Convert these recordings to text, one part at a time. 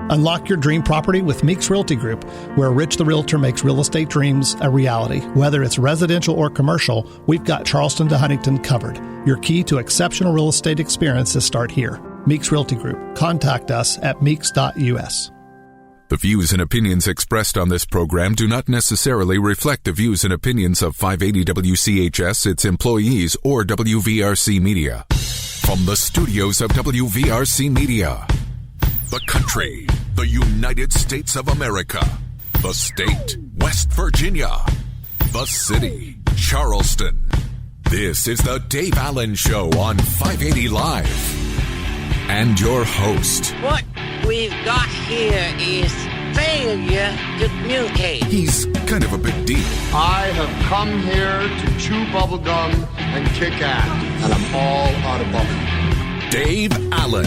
Unlock your dream property with Meeks Realty Group, where Rich the Realtor makes real estate dreams a reality. Whether it's residential or commercial, we've got Charleston to Huntington covered. Your key to exceptional real estate experiences start here. Meeks Realty Group. Contact us at meeks.us. The views and opinions expressed on this program do not necessarily reflect the views and opinions of 580 WCHS, its employees, or WVRC Media. From the studios of WVRC Media, the country, the United States of America, the state, West Virginia, the city, Charleston. This is the Dave Allen Show on 580 Live. And your host. What we've got here is failure to communicate. He's kind of a big deal. I have come here to chew bubblegum and kick ass, and I'm all out of bubblegum. Dave Allen.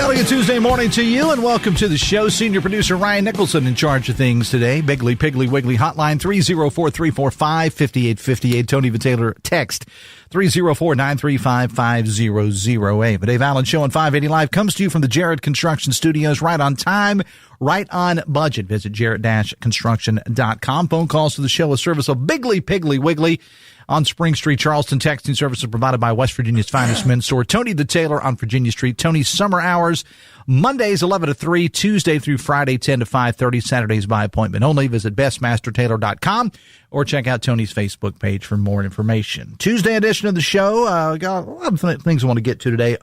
Elegant Tuesday morning to you, and welcome to the show. Senior producer Ryan Nicholson in charge of things today. Bigly, Piggly, Wiggly hotline 304-345-5858. Tony Vitaylor text 304-935-5008. The Dave Allen Show on 580 Live comes to you from the Jarrett Construction Studios, right on time, right on budget. Visit jarrett-construction.com. Phone calls to the show, a service of Bigly, Piggly, Wiggly on Spring Street, Charleston. Texting services provided by West Virginia's finest men's store, Tony the Tailor on Virginia Street. Tony's summer hours, Mondays 11 to 3, Tuesday through Friday 10 to 5:30, Saturdays by appointment only. Visit bestmastertailor.com or check out Tony's Facebook page for more information. Tuesday edition of the show. Got a lot of things I want to get to today.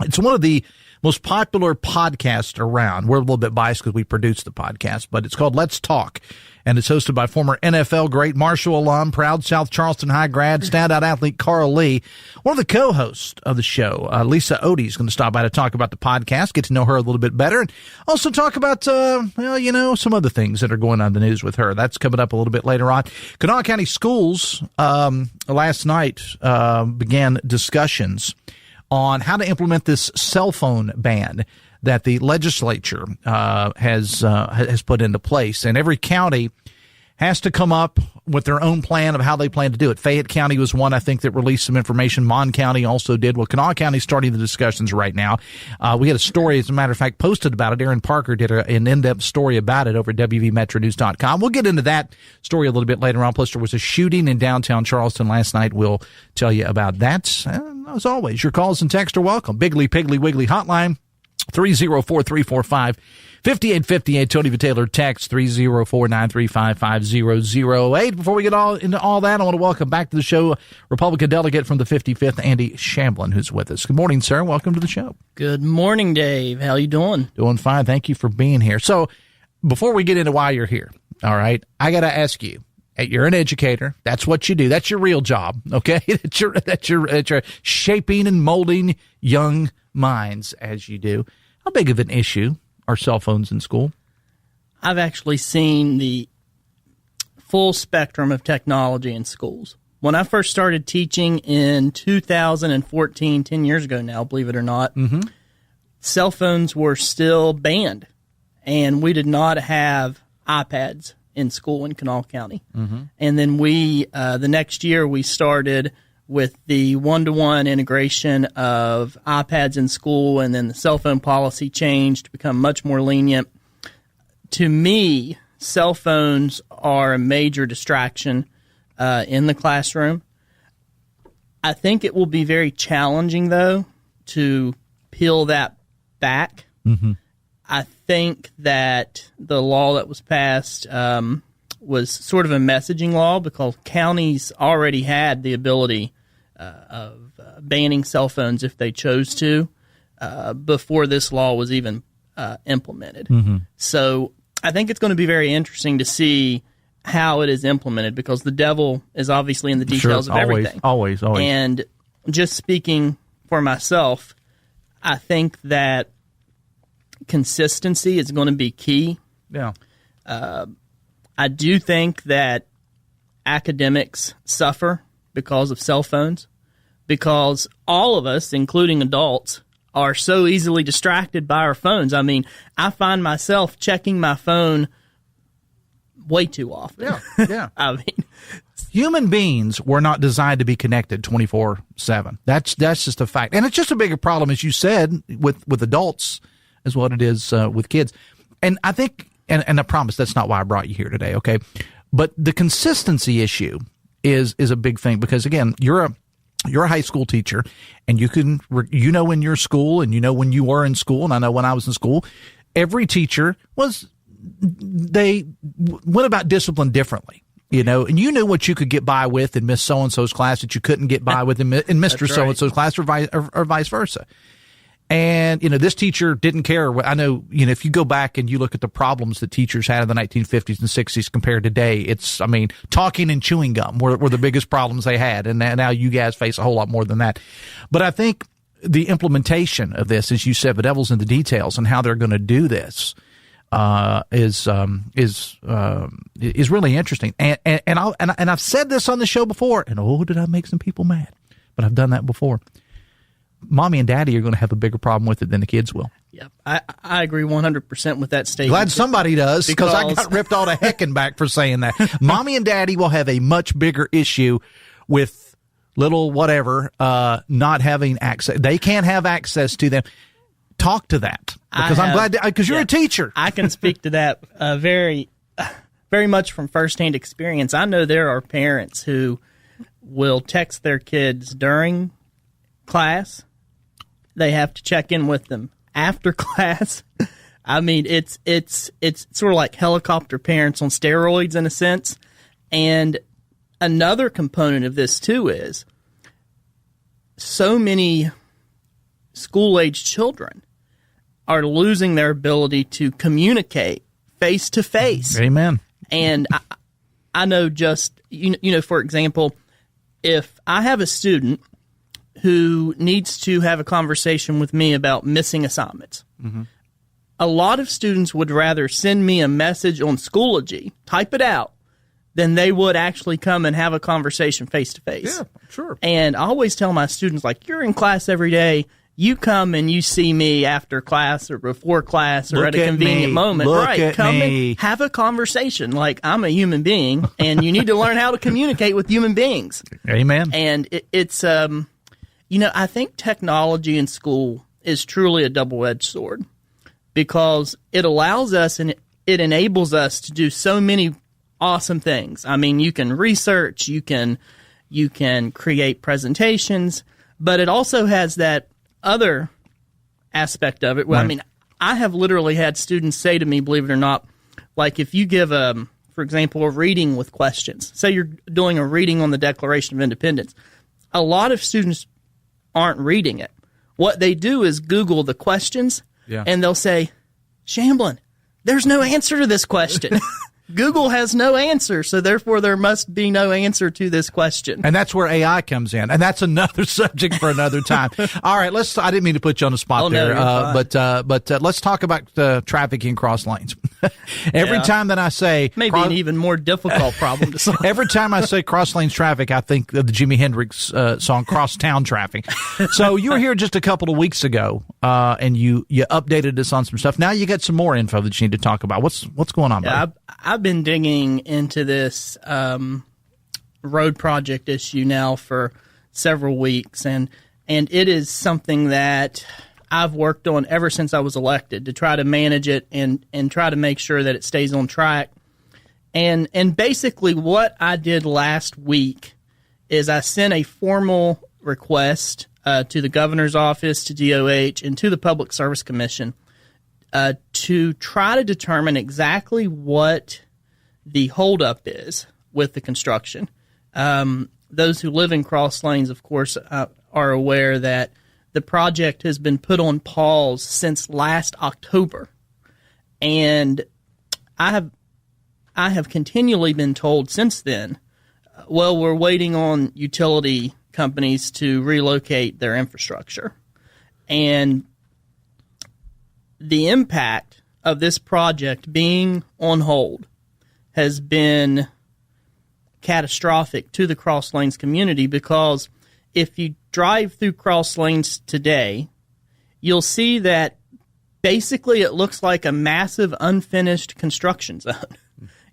It's one of the most popular podcasts around. We're a little bit biased because we produce the podcast, but it's called Let's Talk. And it's hosted by former NFL great, Marshall alum, proud South Charleston High grad, standout athlete Carl Lee. One of the co-hosts of the show, Lisa Otey, is going to stop by to talk about the podcast, get to know her a little bit better, and also talk about, some other things that are going on in the news with her. That's coming up a little bit later on. Kanawha County Schools last night began discussions on how to implement this cell phone ban that the legislature has put into place. And every county has to come up with their own plan of how they plan to do it. Fayette County was one, I think, that released some information. Mon County also did. Well, Kanawha County is starting the discussions right now. We had a story, as a matter of fact, posted about it. Aaron Parker did an in-depth story about it over at WVMetroNews.com. We'll get into that story a little bit later on. Plus, there was a shooting in downtown Charleston last night. We'll tell you about that. As always, your calls and texts are welcome. Bigly, Piggly, Wiggly hotline. 304-345-5858. Tony Vitaylor text 304-935-5008. Before we get into all that, I want to welcome back to the show Republican delegate from the 55th, Andy Shamblin, who's with us. Good morning, sir. Welcome to the show. Good morning, Dave. How you doing? Doing fine. Thank you for being here. So before we get into why you're here, all right, I got to ask you. You're an educator. That's what you do. That's your real job, okay? That's your shaping and molding young minds as you do. How big of an issue are cell phones in school? I've actually seen the full spectrum of technology in schools. When I first started teaching in 2014, 10 years ago now, believe it or not, cell phones were still banned, and we did not have iPads in school in Kanawha County. And then we, the next year, we started with the one-to-one integration of iPads in school, and then the cell phone policy changed to become much more lenient. To me, cell phones are a major distraction in the classroom. I think it will be very challenging, though, to peel that back. I think that the law that was passed was sort of a messaging law because counties already had the ability of banning cell phones if they chose to before this law was even implemented. So I think it's going to be very interesting to see how it is implemented because the devil is obviously in the details of everything. Always. And just speaking for myself, I think that consistency is going to be key. Yeah. I do think that academics suffer because of cell phones, because all of us, including adults, are so easily distracted by our phones. I mean, I find myself checking my phone way too often. Yeah. I mean, human beings were not designed to be connected 24/7. That's just a fact. And it's just a bigger problem, as you said, with adults as what it is with kids. And I think, and I promise that's not why I brought you here today, okay? But the consistency issue is a big thing because, again, you're a high school teacher, and you know in your school, and you know when you were in school, and I know when I was in school, every teacher they went about discipline differently. You know, and you knew what you could get by with in Miss So-and-so's class that you couldn't get by with in Mr. So-and-so's class or vice versa. And, you know, this teacher didn't care. I know, you know, if you go back and you look at the problems that teachers had in the 1950s and 60s compared to today, talking and chewing gum were the biggest problems they had. And now you guys face a whole lot more than that. But I think the implementation of this, as you said, the devil's in the details and how they're going to do this. Is really interesting, and I've said this on the show before, and did I make some people mad? But I've done that before. Mommy and Daddy are going to have a bigger problem with it than the kids will. Yep, I agree 100% with that statement. Glad somebody does, because I got ripped all to heckin' back for saying that. Mommy and Daddy will have a much bigger issue with little whatever not having access. They can't have access to them. Talk to that, because I'm glad because you're a teacher. I can speak to that very, very much from firsthand experience. I know there are parents who will text their kids during class. They have to check in with them after class. I mean, it's sort of like helicopter parents on steroids in a sense. And another component of this too is so many school-age children are losing their ability to communicate face-to-face. Amen. And I know just, you know, for example, if I have a student who needs to have a conversation with me about missing assignments, a lot of students would rather send me a message on Schoology, type it out, than they would actually come and have a conversation face-to-face. Yeah, sure. And I always tell my students, like, you're in class every day. You come and you see me after class or before class or at a convenient moment. Right. Come and have a conversation. Like, I'm a human being, and you need to learn how to communicate with human beings. Amen. And it's, you know, I think technology in school is truly a double-edged sword because it allows us and it enables us to do so many awesome things. I mean, you can research, you can create presentations, but it also has that other aspect of it. Well, right. I mean, I have literally had students say to me, believe it or not, like if you give, for example, a reading with questions, say you're doing a reading on the Declaration of Independence, a lot of students aren't reading it. What they do is Google the questions, and they'll say, Shamblin, there's no answer to this question. Google has no answer, so therefore there must be no answer to this question. And that's where AI comes in, and that's another subject for another time. All right, I didn't mean to put you on the spot there, but let's talk about traffic in cross lanes. Every time that I say... Maybe an even more difficult problem to solve. Every time I say cross lanes traffic, I think of the Jimi Hendrix song, Crosstown Traffic. So you were here just a couple of weeks ago, and you updated us on some stuff. Now you got some more info that you need to talk about. What's going on, buddy? I've been digging into this road project issue now for several weeks, and it is something that I've worked on ever since I was elected to try to manage it and try to make sure that it stays on track. And basically what I did last week is I sent a formal request to the governor's office, to DOH, and to the Public Service Commission to try to determine exactly what the holdup is with the construction. Those who live in cross lanes, of course, are aware that the project has been put on pause since last October. And I have continually been told since then, well, we're waiting on utility companies to relocate their infrastructure. And the impact of this project being on hold has been catastrophic to the cross lanes community, because if you drive through cross lanes today, you'll see that basically it looks like a massive unfinished construction zone.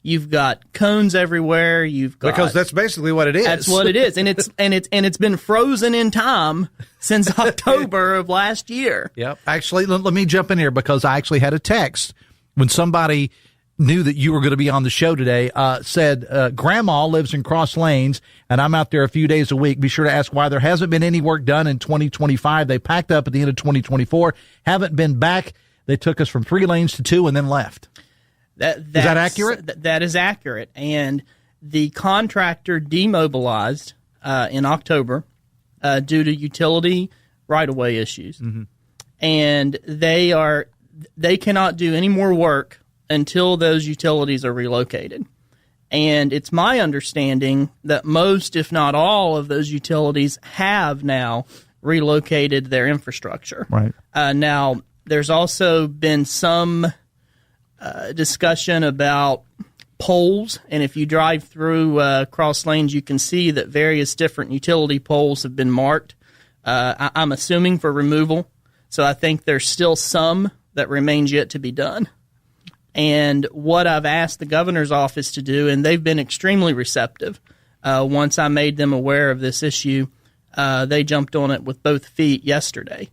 You've got cones everywhere. Because that's basically what it is. That's what it is, and it's been frozen in time since October of last year. Yep. Actually, let me jump in here because I actually had a text when somebody knew that you were going to be on the show today. Said Grandma lives in Cross Lanes, and I'm out there a few days a week. Be sure to ask why there hasn't been any work done in 2025. They packed up at the end of 2024. Haven't been back. They took us from 3 lanes to 2 and then left. Is that accurate? That is accurate. And the contractor demobilized in October due to utility right-of-way issues. Mm-hmm. And they cannot do any more work until those utilities are relocated. And it's my understanding that most, if not all, of those utilities have now relocated their infrastructure. Right. Now, there's also been some discussion about poles, and if you drive through Cross Lanes, you can see that various different utility poles have been marked. I'm assuming for removal, so I think there's still some that remains yet to be done. And what I've asked the governor's office to do, and they've been extremely receptive. Once I made them aware of this issue, they jumped on it with both feet yesterday.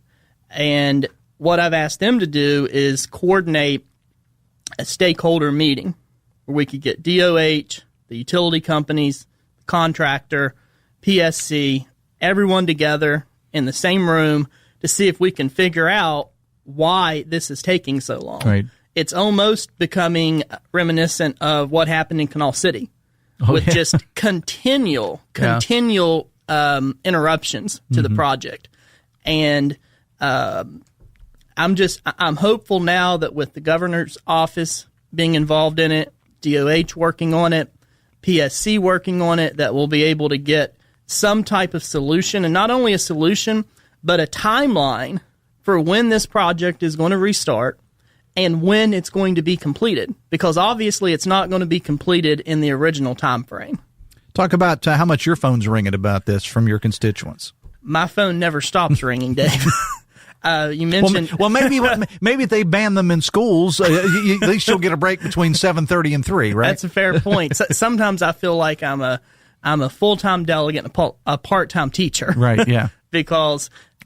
And what I've asked them to do is coordinate a stakeholder meeting where we could get DOH, the utility companies, the contractor, PSC, everyone together in the same room to see if we can figure out why this is taking so long. Right. It's almost becoming reminiscent of what happened in Canal City with just continual interruptions to the project. And I'm hopeful now that with the governor's office being involved in it, DOH working on it, PSC working on it, that we'll be able to get some type of solution, and not only a solution, but a timeline for when this project is going to restart and when it's going to be completed, because obviously it's not going to be completed in the original time frame. Talk about how much your phone's ringing about this from your constituents. My phone never stops ringing, Dave. You mentioned maybe if they ban them in schools, at least you'll get a break between 7:30 and 3, right? That's a fair point. Sometimes I feel like I'm a full-time delegate and a part-time teacher. Right, yeah.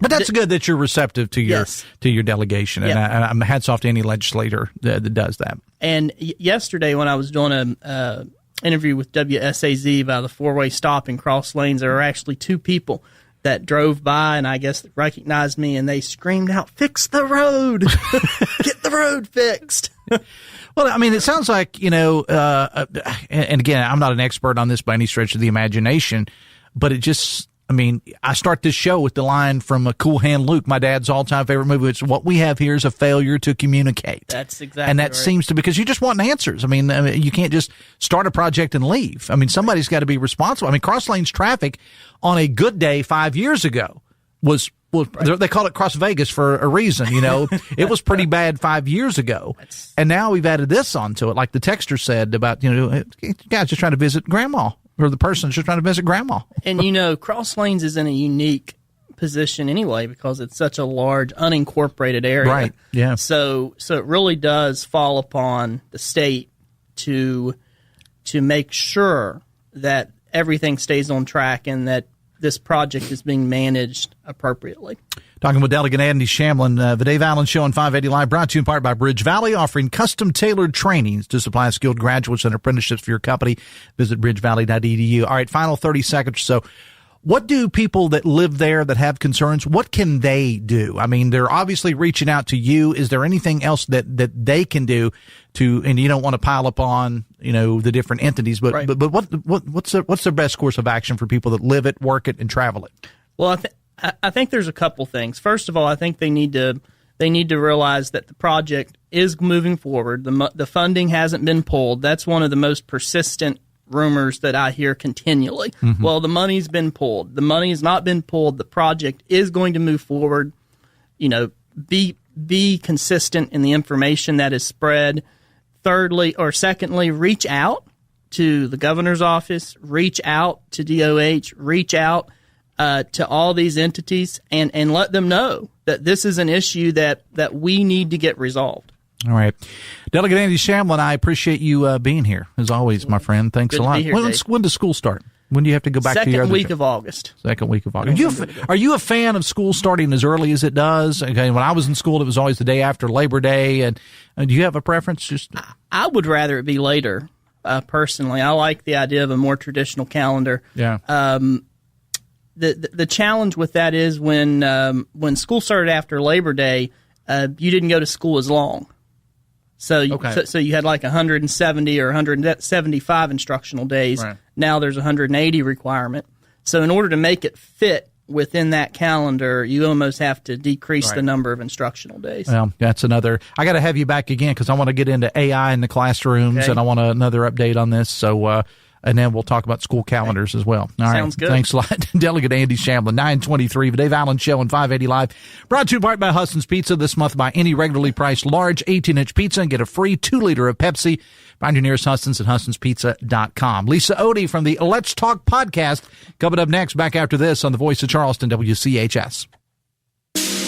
But that's good that you're receptive to your delegation, and I'm hats off to any legislator that does that. And yesterday when I was doing a interview with WSAZ about the 4-way stop in Cross Lanes, there were actually 2 people that drove by and I guess recognized me, and they screamed out, "Fix the road! Get the road fixed!" Well, I mean, it sounds like, and again, I'm not an expert on this by any stretch of the imagination, but it just, I start this show with the line from Cool Hand Luke, my dad's all-time favorite movie. It's what we have here is a failure to communicate. That's exactly And that right. seems to, because you just want answers. You can't just start a project and leave. Somebody's got to be responsible. Cross Lanes traffic on a good day 5 years ago was right. They call it Cross Vegas for a reason, It was pretty bad 5 years ago. And now we've added this onto it, like the texter said about, guys just trying to visit grandma. Or the person's just trying to visit grandma. And, Cross Lanes is in a unique position anyway because it's such a large, unincorporated area. Right, yeah. So it really does fall upon the state to make sure that everything stays on track and that this project is being managed appropriately. Talking with Delegate Andy Shamblin, the Dave Allen Show on 580 Live, brought to you in part by Bridge Valley, offering custom-tailored trainings to supply skilled graduates and apprenticeships for your company. Visit bridgevalley.edu. All right, final 30 seconds or so. What do people that live there that have concerns, what can they do? They're obviously reaching out to you. Is there anything else that they can do and you don't want to pile up on, the different entities, but right. but what's their best course of action for people that live it, work it, and travel it? Well, I think there's a couple things. First of all, I think they need to realize that the project is moving forward. The funding hasn't been pulled. That's one of the most persistent rumors that I hear continually. Mm-hmm. Well, the money's been pulled. The money has not been pulled. The project is going to move forward. Be consistent in the information that is spread. Secondly, reach out to the governor's office, reach out to DOH, reach out to all these entities and let them know that this is an issue that we need to get resolved. All right. Delegate Andy Shamblin, I appreciate you being here, as always, my friend. Thanks Good a lot. to be here, When does school start? When do you have to go back to your other Second week of August. Second week of August. Are you a fan of school starting as early as it does? Okay, when I was in school, it was always the day after Labor Day. And do you have a preference? I would rather it be later, personally. I like the idea of a more traditional calendar. Yeah. The challenge with that is when school started after Labor Day, you didn't go to school as long. So you had like 170 or 175 instructional days. Right. Now there's 180 requirement. So in order to make it fit within that calendar, you almost have to decrease the number of instructional days. Well, that's another. I got to have you back again because I want to get into AI in the classrooms, and I want another update on this. So, and then we'll talk about school calendars as well. All right. Sounds good. Thanks a lot. Delegate Andy Shamblin, 923, the Dave Allen Show on 580 Live. Brought to you by Husson's Pizza this month. Buy any regularly priced large 18-inch pizza and get a free 2-liter of Pepsi. Find your nearest Husson's at Husson'sPizza.com. Lisa Otey from the Let's Talk podcast coming up next, back after this on the Voice of Charleston, WCHS.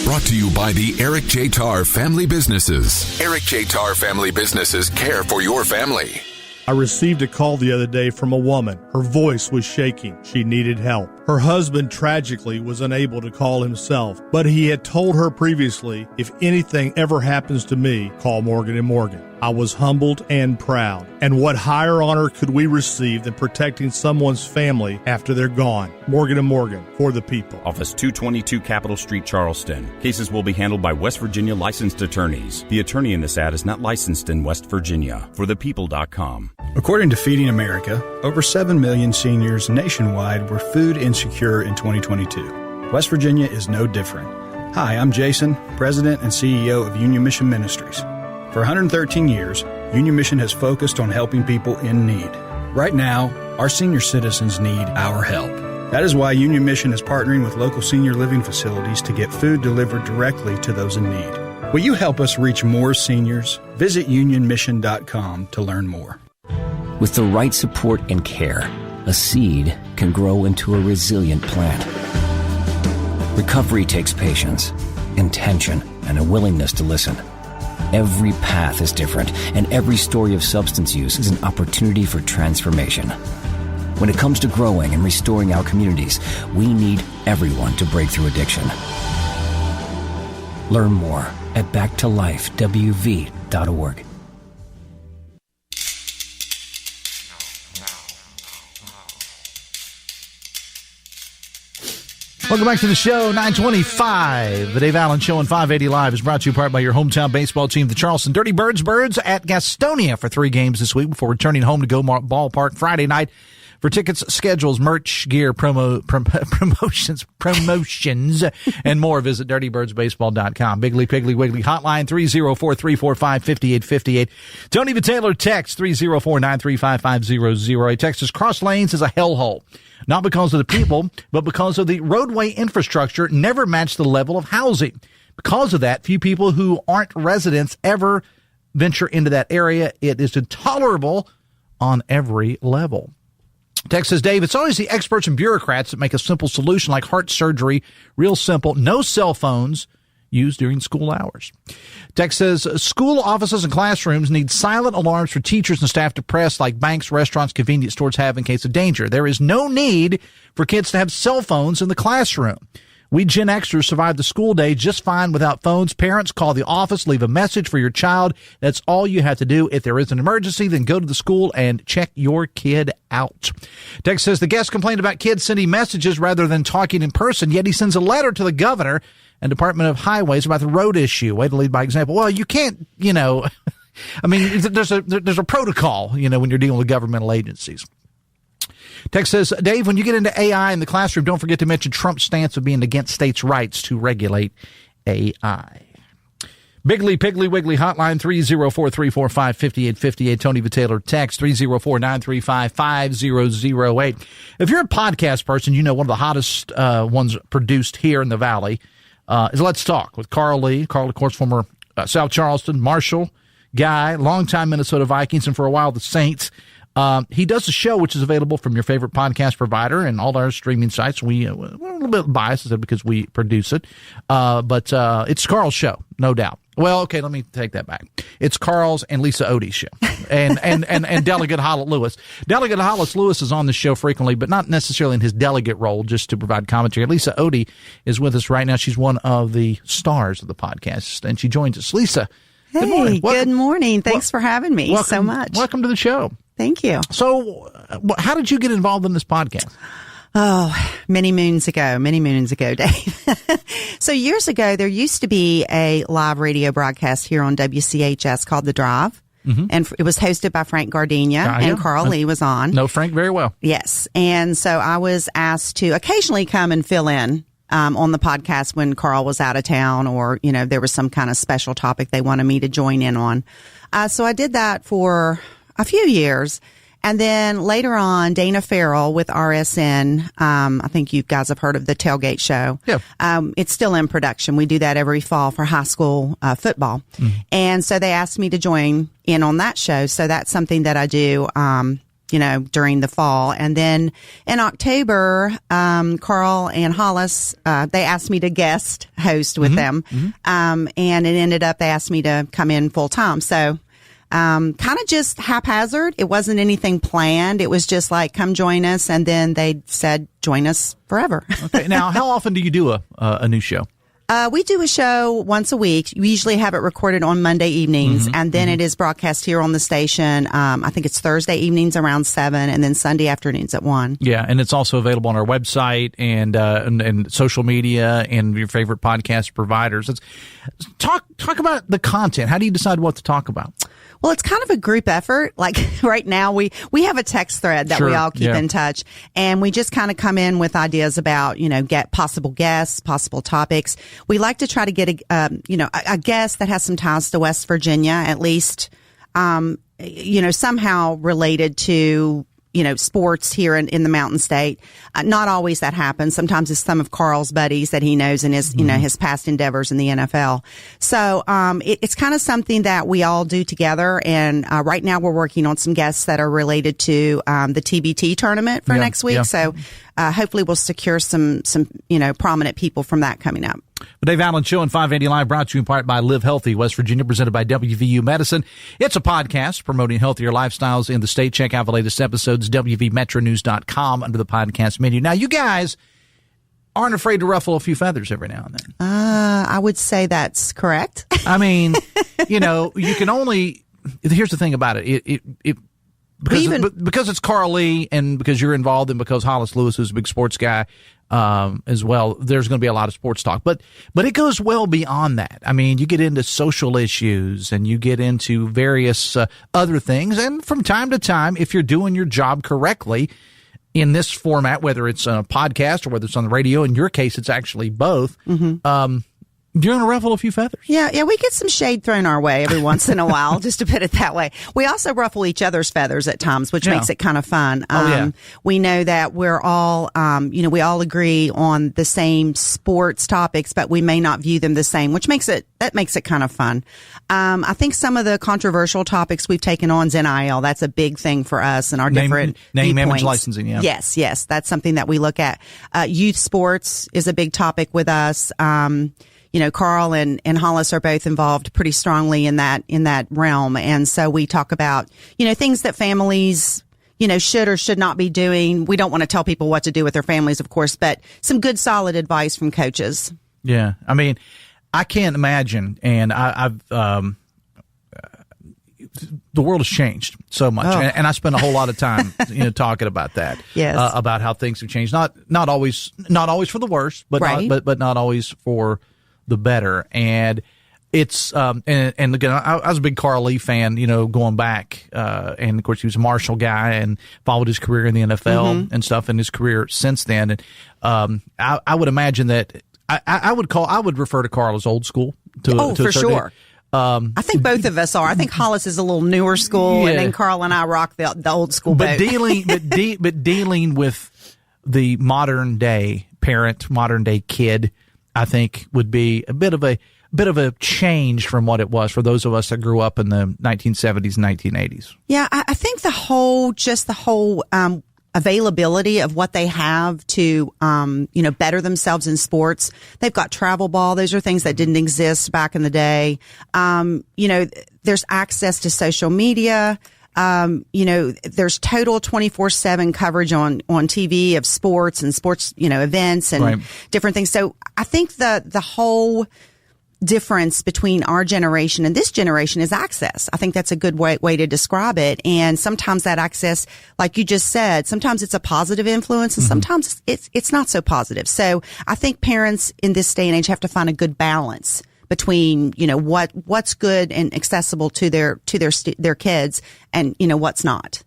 Brought to you by the Eric J. Tarr Family Businesses. Eric J. Tarr Family Businesses care for your family. I received a call the other day from a woman. Her voice was shaking. She needed help. Her husband tragically was unable to call himself, but he had told her previously, if anything ever happens to me, call Morgan & Morgan. I was humbled and proud. And what higher honor could we receive than protecting someone's family after they're gone? Morgan & Morgan, for the people. Office 222 Capitol Street, Charleston. Cases will be handled by West Virginia licensed attorneys. The attorney in this ad is not licensed in West Virginia. ForThePeople.com. According to Feeding America, over 7 million seniors nationwide were food insecure in 2022. West Virginia is no different. Hi, I'm Jason, President and CEO of Union Mission Ministries. For 113 years, Union Mission has focused on helping people in need. Right now, our senior citizens need our help. That is why Union Mission is partnering with local senior living facilities to get food delivered directly to those in need. Will you help us reach more seniors? Visit unionmission.com to learn more. With the right support and care, a seed can grow into a resilient plant. Recovery takes patience, intention, and a willingness to listen. Every path is different, and every story of substance use is an opportunity for transformation. When it comes to growing and restoring our communities, we need everyone to break through addiction. Learn more at backtolifewv.org. Welcome back to the show, 925. The Dave Allen Show on 580 Live is brought to you in part by your hometown baseball team, the Charleston Dirty Birds. Birds at Gastonia for 3 games this week before returning home to Go Ballpark Friday night. For tickets, schedules, merch, gear, promotions, and more, visit dirtybirdsbaseball.com. Bigly Piggly Wiggly hotline 304-345-5858. Tony the Taylor text 304-935-5008. Texas Cross Lanes is a hellhole. Not because of the people, but because of the roadway infrastructure never matched the level of housing. Because of that, few people who aren't residents ever venture into that area. It is intolerable on every level. Text says, Dave, it's always the experts and bureaucrats that make a simple solution like heart surgery real simple. No cell phones used during school hours. Text says, school offices and classrooms need silent alarms for teachers and staff to press like banks, restaurants, convenience stores have in case of danger. There is no need for kids to have cell phones in the classroom. We Gen Xers survived the school day just fine without phones. Parents, call the office, leave a message for your child. That's all you have to do. If there is an emergency, then go to the school and check your kid out. Text says the guest complained about kids sending messages rather than talking in person, yet he sends a letter to the governor and Department of Highways about the road issue. Way to lead by example. Well, you can't, I mean, there's a protocol, when you're dealing with governmental agencies. Text says, Dave, when you get into AI in the classroom, don't forget to mention Trump's stance of being against states' rights to regulate AI. Bigly Piggly Wiggly hotline 304-345-5858. Tony the Taylor text 304-935-5008. If you're a podcast person, one of the hottest ones produced here in the Valley is Let's Talk with Carl Lee. Carl, of course, former South Charleston, Marshall guy, longtime Minnesota Vikings, and for a while the Saints. He does a show which is available from your favorite podcast provider and all our streaming sites. We're a little bit biased because we produce it, but it's Carl's show, no doubt. Well, okay, let me take that back. It's Carl's and Lisa Otey's show, and Delegate Hollis Lewis. Delegate Hollis Lewis is on the show frequently, but not necessarily in his delegate role, just to provide commentary. Lisa Otey is with us right now. She's one of the stars of the podcast, and she joins us. Lisa, hey, good morning. Good morning. Thanks for having me so much. Welcome to the show. Thank you. So, how did you get involved in this podcast? Oh, many moons ago, Dave. So years ago, there used to be a live radio broadcast here on WCHS called The Drive. And it was hosted by Frank Gardenia, and Carl Lee was on. Know Frank very well. Yes. And so I was asked to occasionally come and fill in on the podcast when Carl was out of town, or, there was some kind of special topic they wanted me to join in on. So I did that for a few years. And then later on, Dana Farrell with RSN, I think you guys have heard of the Tailgate Show. Yeah. It's still in production. We do that every fall for high school football. And so they asked me to join in on that show. So that's something that I do, during the fall. And then in October, Carl and Hollis, they asked me to guest host with them. And it ended up, they asked me to come in full time. So kind of just haphazard. It wasn't anything planned. It was just like, come join us. And then they said, join us forever. Okay. Now, how often do you do a new show? We do a show once a week. We usually have it recorded on Monday evenings, and then it is broadcast here on the station. I think it's Thursday evenings around 7, and then Sunday afternoons at 1. Yeah, and it's also available on our website and social media and your favorite podcast providers. Talk about the content. How do you decide what to talk about? Well, it's kind of a group effort. Like right now, we have a text thread that we all keep in touch, and we just kind of come in with ideas about, get possible guests, possible topics. We like to try to get a guest that has some ties to West Virginia, at least, somehow related to, sports here in the Mountain State. Not always that happens. Sometimes it's some of Carl's buddies that he knows in his, his past endeavors in the NFL. So, it's kind of something that we all do together. And, right now we're working on some guests that are related to, the TBT tournament for next week. Yeah. So, hopefully we'll secure some, prominent people from that coming up. The Dave Allen Show on 580 Live, brought to you in part by Live Healthy, West Virginia, presented by WVU Medicine. It's a podcast promoting healthier lifestyles in the state. Check out the latest episodes, WVMetronews.com, under the podcast menu. Now, you guys aren't afraid to ruffle a few feathers every now and then. I would say that's correct. I mean, you can only, here's the thing about it. Because it's Carl Lee, and because you're involved, and because Hollis Lewis, who's a big sports guy, as well, there's going to be a lot of sports talk, but it goes well beyond that. I mean, you get into social issues, and you get into various other things, and from time to time, if you're doing your job correctly in this format, whether it's a podcast or whether it's on the radio, in your case, it's actually both. You're going to ruffle a few feathers. Yeah, we get some shade thrown our way every once in a while, just to put it that way. We also ruffle each other's feathers at times, which makes it kind of fun. We know that we're all, we all agree on the same sports topics, but we may not view them the same, which makes it kind of fun. I think some of the controversial topics we've taken on is NIL. That's a big thing for us and our different name, image, licensing. Yeah. Yes, that's something that we look at. Youth sports is a big topic with us. Carl and Hollis are both involved pretty strongly in that realm. And so we talk about, things that families, should or should not be doing. We don't want to tell people what to do with their families, of course, but some good, solid advice from coaches. Yeah. I mean, I can't imagine. And I've the world has changed so much. And I spend a whole lot of time, talking about that. Yes. About how things have changed. Not always for the worse, but but not always for the better. And it's, and again, I was a big Carl Lee fan, going back, and of course he was a Marshall guy and followed his career in the NFL and stuff, and his career since then. And, I would imagine that I would refer to Carl as old school for sure. I think both of us are. I think Hollis is a little newer school, and then Carl and I rock the old school boat. But dealing with the modern day parent, modern day kid, I think would be a bit of a change from what it was for those of us that grew up in the 1970s and 1980s. Yeah, I think the whole availability of what they have to, better themselves in sports. They've got travel ball. Those are things that didn't exist back in the day. There's access to social media. There's total 24/7 coverage on TV of sports and sports, events and different things. So I think the whole difference between our generation and this generation is access. I think that's a good way to describe it. And sometimes that access, like you just said, sometimes it's a positive influence and sometimes it's not so positive. So I think parents in this day and age have to find a good balance between, what's good and accessible to their kids and, what's not.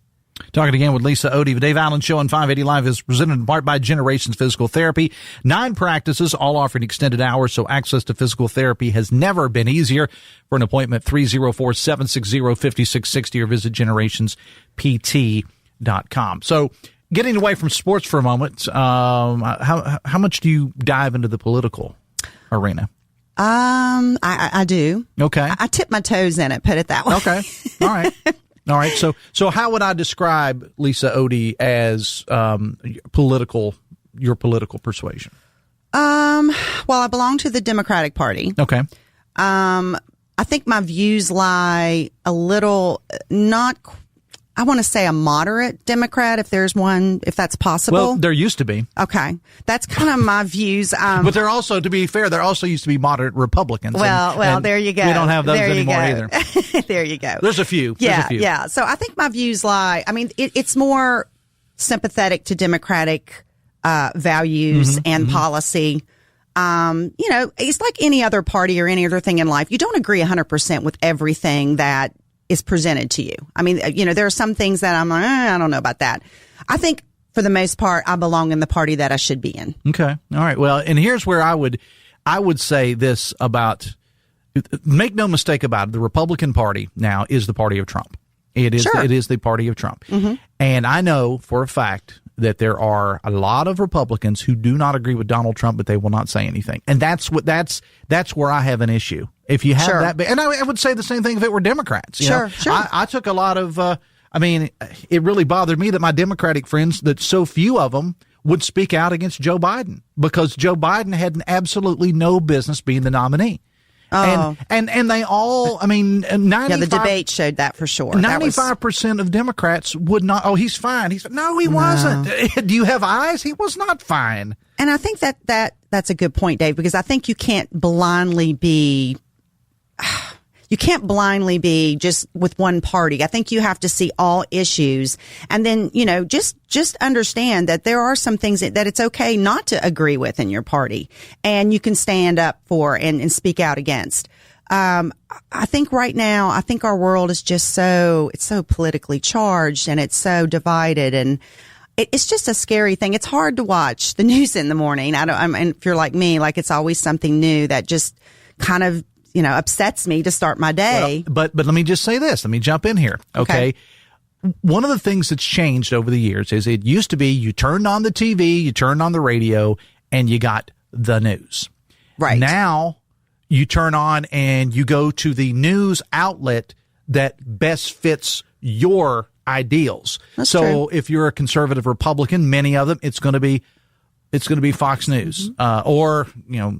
Talking again with Lisa Otey. The Dave Allen Show on 580 Live is presented in part by Generations Physical Therapy. 9 practices, all offering extended hours, so access to physical therapy has never been easier. For an appointment, 304-760-5660 or visit generationspt.com. So getting away from sports for a moment, how much do you dive into the political arena? I do. Okay. I tip my toes in it, put it that way. Okay. All right. All right. So how would I describe Lisa Otey as your political persuasion? Well, I belong to the Democratic Party. Okay. I think my views lie a little I want to say a moderate Democrat, if there's one, if that's possible. Well, there used to be. Okay. That's kind of my views. But there also, to be fair, there also used to be moderate Republicans. Well, there you go. We don't have those anymore either. There you go. There's a few. Yeah. So I think my views lie, it's more sympathetic to Democratic values and policy. It's like any other party or any other thing in life. You don't agree 100% with everything that is presented to you. There are some things that I'm like, I don't know about that. I think for the most part, I belong in the party that I should be in. Okay. All right. Well, and here's where I would say this about, make no mistake about it, the Republican Party now is the party of Trump. It is the party of Trump. Mm-hmm. And I know for a fact that there are a lot of Republicans who do not agree with Donald Trump, but they will not say anything. And that's where I have an issue. If you have that, and I would say the same thing if it were Democrats. Sure. I took a lot of, it really bothered me that my Democratic friends, that so few of them would speak out against Joe Biden, because Joe Biden had absolutely no business being the nominee. Oh. And they all, 95%. The debate showed that for sure. 95% of Democrats would not, he's fine. No, he wasn't. Do you have eyes? He was not fine. And I think that's a good point, Dave, because I think you can't blindly be just with one party. I think you have to see all issues and then, just understand that there are some things that it's okay not to agree with in your party and you can stand up for and speak out against. I think right now, our world is just it's so politically charged and it's so divided, and it's just a scary thing. It's hard to watch the news in the morning. And if you're like me, like it's always something new that just kind of, upsets me to start my day. Well, but let me just say this. Let me jump in here. Okay. One of the things that's changed over the years is it used to be you turned on the TV, you turned on the radio, and you got the news. Right. Now you turn on and you go to the news outlet that best fits your ideals. That's true. If you're a conservative Republican, many of them, it's going to be Fox News, or,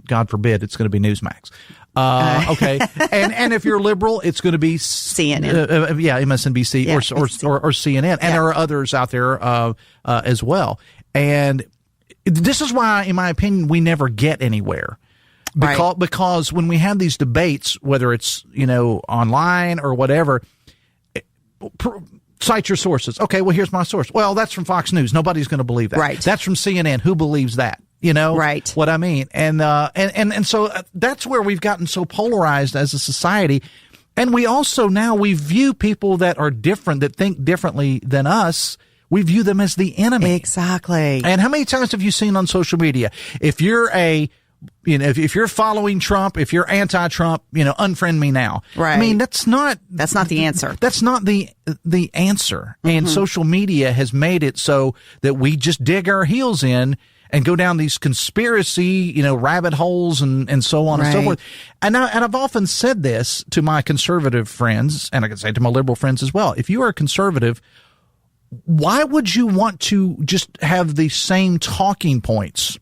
God forbid, it's going to be Newsmax. Okay. And if you're liberal, it's going to be CNN. MSNBC or CNN. And there are others out there, as well. And this is why, in my opinion, we never get anywhere. Because when we have these debates, whether it's, online or whatever, cite your sources. Okay, well, here's my source. Well, that's from Fox News. Nobody's going to believe that. Right. That's from CNN. Who believes that? Right. What I mean? And so that's where we've gotten so polarized as a society. And we also we view people that are different, that think differently than us. We view them as the enemy. Exactly. And how many times have you seen on social media, if you're if you're following Trump, if you're anti-Trump, unfriend me now. Right. That's not the answer. That's not the answer. Mm-hmm. And social media has made it so that we just dig our heels in and go down these conspiracy, rabbit holes and so on and so forth. And I've often said this to my conservative friends, and I can say to my liberal friends as well. If you are a conservative, why would you want to just have the same talking points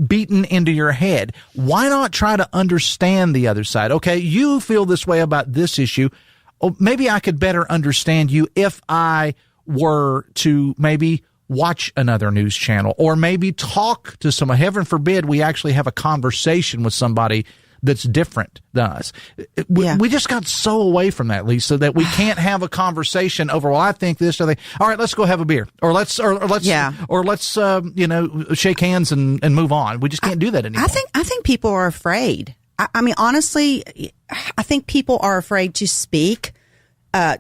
beaten into your head? Why not try to understand the other side? Okay, you feel this way about this issue. Oh, maybe I could better understand you if I were to maybe watch another news channel or maybe talk to someone. Heaven forbid we actually have a conversation with somebody that's different than us. We just got so away from that, Lisa, that we can't have a conversation over, well, I think this or that. All right, let's go have a beer, or let's shake hands and move on. We just can't do that anymore. I think people are afraid. I mean, honestly, I think people are afraid to speak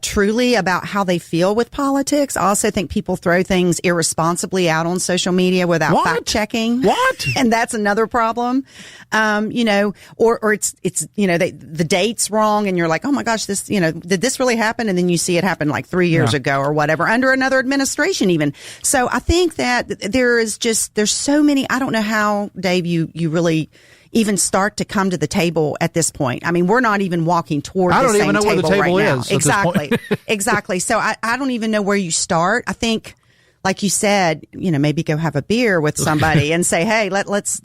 truly about how they feel with politics. I also think people throw things irresponsibly out on social media without fact checking. What? And that's another problem. Or it's the date's wrong and you're like, oh my gosh, this, did this really happen? And then you see it happen like 3 years ago or whatever, under another administration even. So I think that there's so many, I don't know how, Dave, you really even start to come to the table at this point. I mean, we're not even walking toward the same table right now. I don't even know where the table is. Exactly. Exactly. So I don't even know where you start. I think, like you said, maybe go have a beer with somebody and say, hey, let's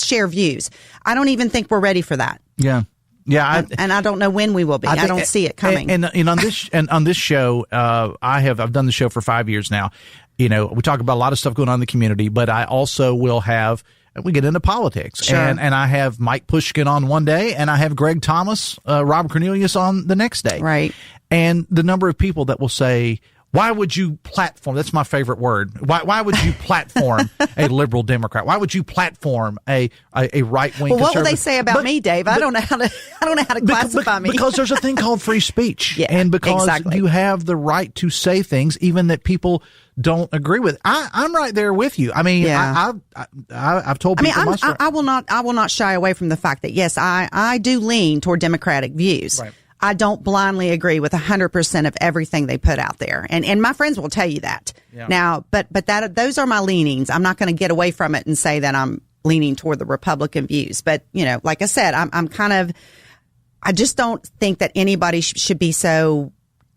share views. I don't even think we're ready for that. Yeah. Yeah. And I don't know when we will be. I don't see it coming. And on this show, I've done the show for 5 years now. We talk about a lot of stuff going on in the community, but I also will have, we get into politics. Sure. And I have Mike Pushkin on one day, and I have Greg Thomas, Rob Cornelius on the next day. Right. And the number of people that will say, why would you platform? That's my favorite word. Why would you platform a liberal Democrat? Why would you platform a right wing conservative? Well, what will they say about me, Dave? I don't know how to classify me. Because there's a thing called free speech, and because you have the right to say things, even that people don't agree with. I'm right there with you. I mean, I've told people. I will not shy away from the fact that yes, I do lean toward Democratic views. Right. I don't blindly agree with 100% of everything they put out there. And my friends will tell you that. Yeah. Now, but those are my leanings. I'm not going to get away from it and say that I'm leaning toward the Republican views. But, like I said, I just don't think that anybody should be so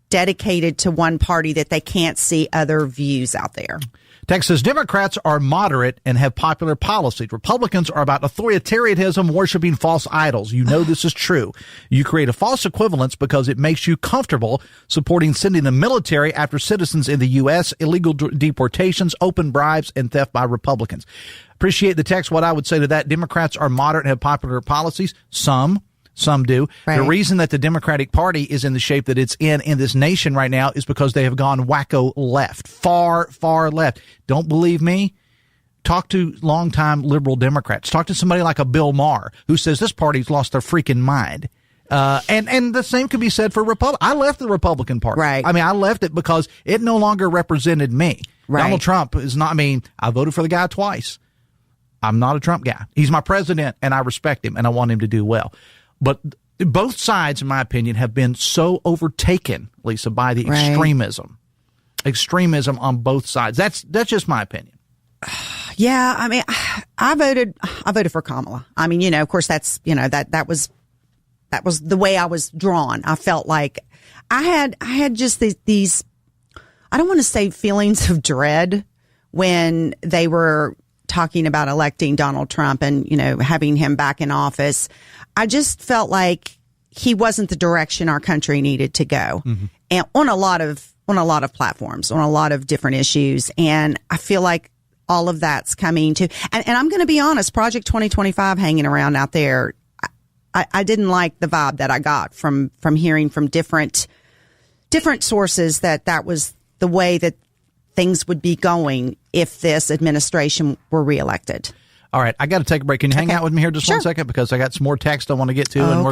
dedicated to one party that they can't see other views out there. Text says, Democrats are moderate and have popular policies. Republicans are about authoritarianism, worshiping false idols. You know this is true. You create a false equivalence because it makes you comfortable supporting sending the military after citizens in the U.S., illegal deportations, open bribes, and theft by Republicans. Appreciate the text. What I would say to that, Democrats are moderate and have popular policies. Some do. Right. The reason that the Democratic Party is in the shape that it's in this nation right now is because they have gone wacko left, far, far left. Don't believe me? Talk to longtime liberal Democrats. Talk to somebody like a Bill Maher who says this party's lost their freaking mind. And the same could be said for Republican. I left the Republican Party. Right. I mean, I left it because it no longer represented me. Right. Donald Trump is not, I voted for the guy twice. I'm not a Trump guy. He's my president and I respect him and I want him to do well. But both sides, in my opinion, have been so overtaken, Lisa, by the extremism on both sides. That's just my opinion. Yeah, I voted for Kamala. Of course, that's that was the way I was drawn. I felt like I had just these I don't want to say feelings of dread when they were talking about electing Donald Trump and, having him back in office. I just felt like he wasn't the direction our country needed to go. Mm-hmm. And on a lot of platforms, on a lot of different issues. And I feel like all of that's coming to, and I'm going to be honest, Project 2025 hanging around out there. I didn't like the vibe that I got from hearing from different sources that was the way that things would be going if this administration were reelected. All right, I got to take a break. Can you hang out with me here just 1 second, because I got some more text I want to get to, and we're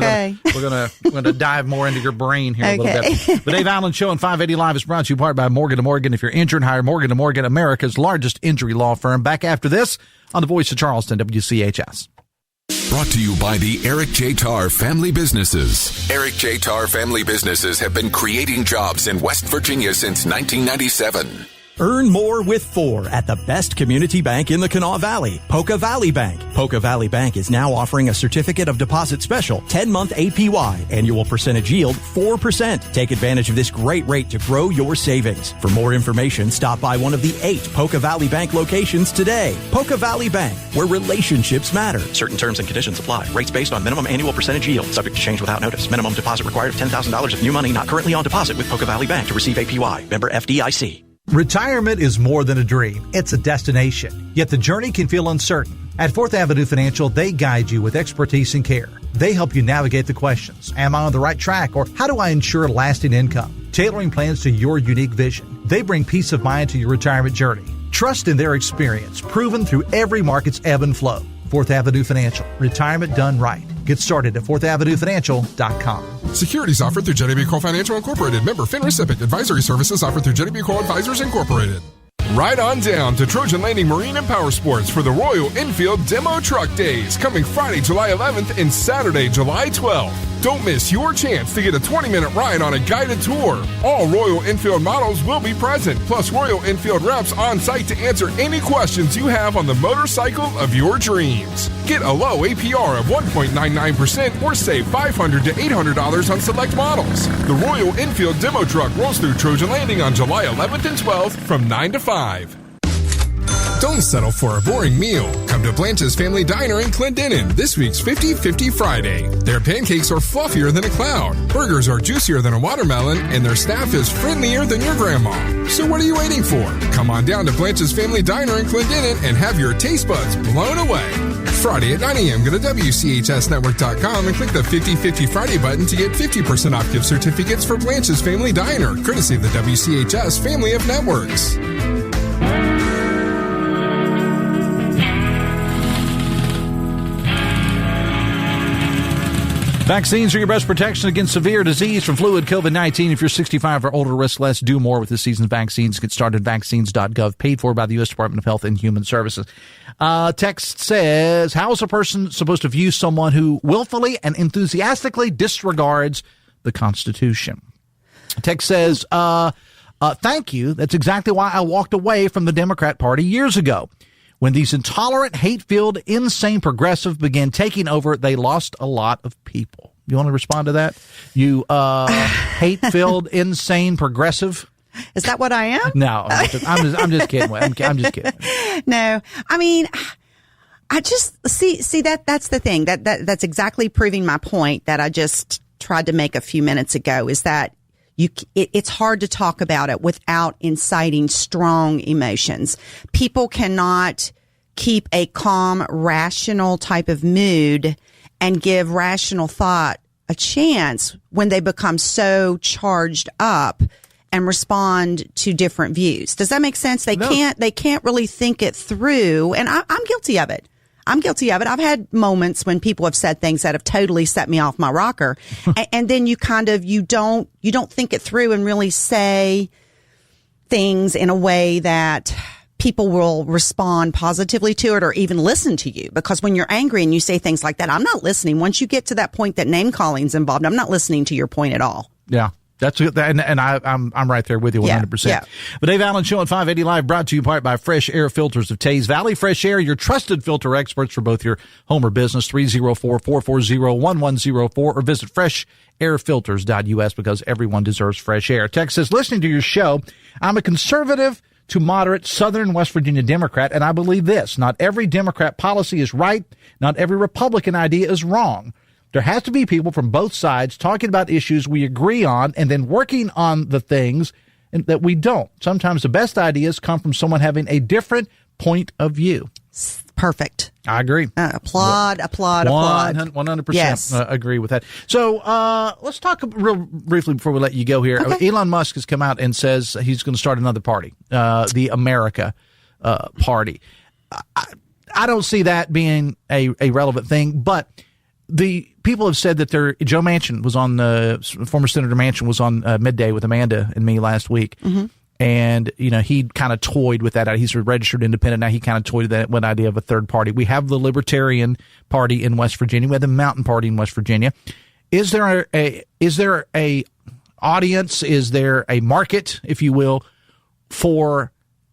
gonna dive more into your brain here a little bit. The Dave Allen Show on 580 Live is brought to you part by Morgan & Morgan. If you're injured, hire Morgan & Morgan, America's largest injury law firm. Back after this on the Voice of Charleston, WCHS. Brought to you by the Eric J. Tarr Family Businesses. Eric J. Tarr Family Businesses have been creating jobs in West Virginia since 1997. Earn more with 4 at the best community bank in the Kanawha Valley, Poca Valley Bank. Poca Valley Bank is now offering a certificate of deposit special, 10-month APY, annual percentage yield 4%. Take advantage of this great rate to grow your savings. For more information, stop by one of the 8 Poca Valley Bank locations today. Poca Valley Bank, where relationships matter. Certain terms and conditions apply. Rates based on minimum annual percentage yield, subject to change without notice. Minimum deposit required of $10,000 of new money not currently on deposit with Poca Valley Bank to receive APY. Member FDIC. Retirement is more than a dream. It's a destination. Yet the journey can feel uncertain. At 4th Avenue Financial, they guide you with expertise and care. They help you navigate the questions. Am I on the right track? Or how do I ensure lasting income? Tailoring plans to your unique vision. They bring peace of mind to your retirement journey. Trust in their experience, proven through every market's ebb and flow. 4th Avenue Financial. Retirement done right. Get started at 4thavenuefinancial.com. Securities offered through Jenny B. Cole Financial Incorporated. Member FINRA. Advisory services offered through Jenny B. Cole Advisors Incorporated. Ride on down to Trojan Landing Marine and Power Sports for the Royal Enfield Demo Truck Days, coming Friday, July 11th and Saturday, July 12th. Don't miss your chance to get a 20-minute ride on a guided tour. All Royal Enfield models will be present, plus Royal Enfield reps on site to answer any questions you have on the motorcycle of your dreams. Get a low APR of 1.99% or save $500 to $800 on select models. The Royal Enfield Demo Truck rolls through Trojan Landing on July 11th and 12th from 9 to 5. Don't settle for a boring meal. Come to Blanche's Family Diner in Clendenin this week's 50-50 Friday. Their pancakes are fluffier than a cloud, burgers are juicier than a watermelon, and their staff is friendlier than your grandma. So what are you waiting for? Come on down to Blanche's Family Diner in Clendenin and have your taste buds blown away. Friday at 9 a.m. Go to WCHSnetwork.com and click the 50-50 Friday button to get 50% off gift certificates for Blanche's Family Diner, courtesy of the WCHS family of networks. Vaccines are your best protection against severe disease from flu and COVID-19. If you're 65 or older, risk less. Do more with this season's vaccines. Get started at vaccines.gov, paid for by the U.S. Department of Health and Human Services. Text says, how is a person supposed to view someone who willfully and enthusiastically disregards the Constitution? Text says, thank you. That's exactly why I walked away from the Democrat Party years ago. When these intolerant, hate-filled, insane progressives began taking over, they lost a lot of people. You want to respond to that? You hate-filled, insane progressive? Is that what I am? No, I'm just kidding. I'm just kidding. No, I mean, I just see that's the thing that's exactly proving my point that I just tried to make a few minutes ago, is that it's hard to talk about it without inciting strong emotions. People cannot keep a calm, rational type of mood and give rational thought a chance when they become so charged up and respond to different views. Does that make sense? They can't really think it through. And I'm guilty of it. I've had moments when people have said things that have totally set me off my rocker. And then you don't think it through and really say things in a way that people will respond positively to it or even listen to you. Because when you're angry and you say things like that, I'm not listening. Once you get to that point that name calling's involved, I'm not listening to your point at all. Yeah. That's and I'm right there with you 100%. Yeah. The Dave Allen Show at 580 Live, brought to you in part by Fresh Air Filters of Tays Valley. Fresh Air, your trusted filter experts for both your home or business. 304-440-1104 or visit freshairfilters.us, because everyone deserves fresh air. Text says, listening to your show, I'm a conservative to moderate Southern West Virginia Democrat, and I believe this: not every Democrat policy is right, not every Republican idea is wrong. There has to be people from both sides talking about issues we agree on and then working on the things that we don't. Sometimes the best ideas come from someone having a different point of view. Perfect. I agree. Applaud. 100% yes. Agree with that. So let's talk real briefly before we let you go here. Okay. Elon Musk has come out and says he's going to start another party, the America Party. I don't see that being a relevant thing, but the people have said that Joe Manchin was on former Senator Manchin was on Midday with Amanda and me last week. Mm-hmm. And, he kind of toyed with that. He's a registered independent. Now he kind of toyed with that one idea of a third party. We have the Libertarian Party in West Virginia. We have the Mountain Party in West Virginia. Is there a audience? Is there a market, if you will, for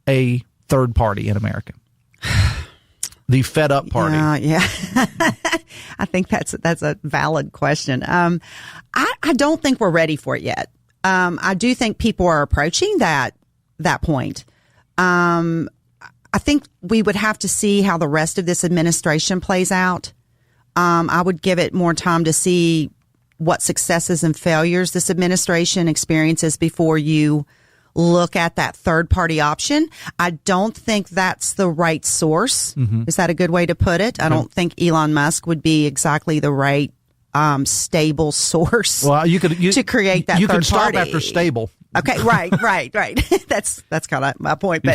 a third party in America? The fed up party. Yeah. I think that's a valid question. I don't think we're ready for it yet. I do think people are approaching that point. I think we would have to see how the rest of this administration plays out. I would give it more time to see what successes and failures this administration experiences before you look at that third party option. I don't think that's the right source. Mm-hmm. Is that a good way to put it? I don't think Elon Musk would be exactly the right stable source. Well, to create that. You third can stop party. after stable. Okay, right. That's kind of my point.